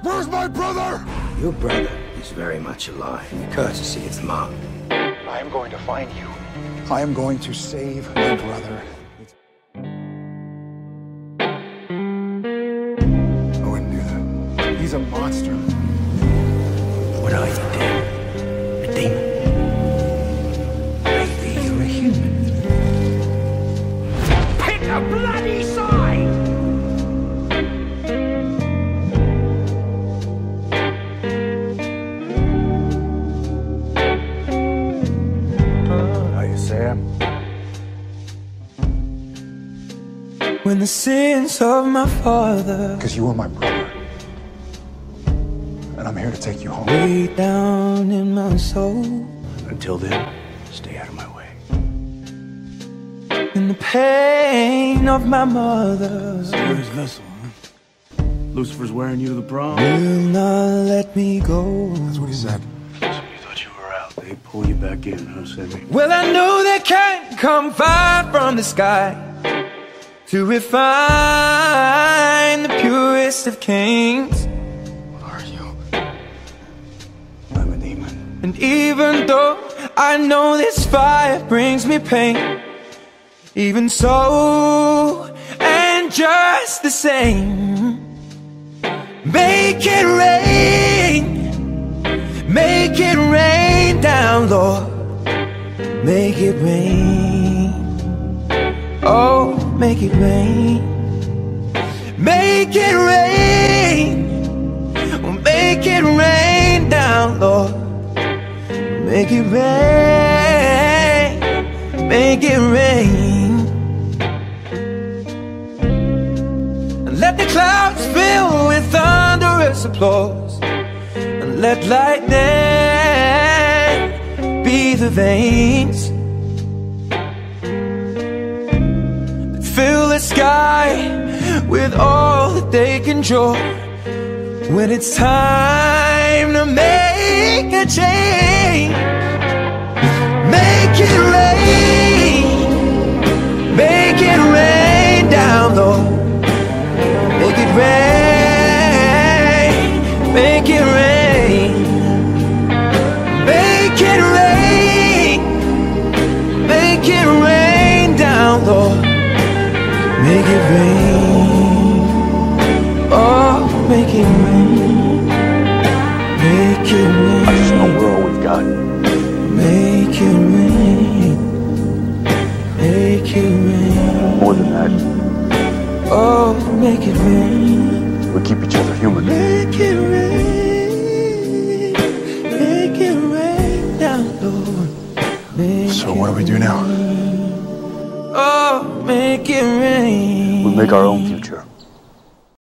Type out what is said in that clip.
Where's my brother? Your brother is very much alive. Courtesy of the mom. I am going to find you. I am going to save my brother. I wouldn't do that. He's a monster. What are you, Dan? A demon? Maybe you're a human. Pick a bloody side! How you say it? When the sins of my father Because you were my brother. And I'm here to take you home. way down in my soul, Until then, stay out of my way. in the pain of my mother Serious vessel, huh? Lucifer's wearing you to the prom? will not let me go. That's what he said. So you thought you were out. They pull you back in, huh, Sammy? Well, I know there can't come fire from the sky to refine the purest of kings. What are you? I'm a demon. And even though I know this fire brings me pain, even so, and just the same, make it rain down, Lord, make it rain, oh, make it rain, make it rain, oh, make it rain down, Lord, make it rain, make it rain. Let the clouds fill with thunderous applause, and let lightning be the veins that fill the sky with all that they can draw. When it's time to make a change, make it rain down, Lord. Make it rain, make it rain, make it rain, make it rain down, Lord. Make it rain, oh, make it rain, make it rain. I just know we're all we've got. Make it rain, make it rain. More than that, Oh, make it rain. we keep each other human. Make it rain down, Lord. So what do we do now? Oh, make it rain. We make our own future.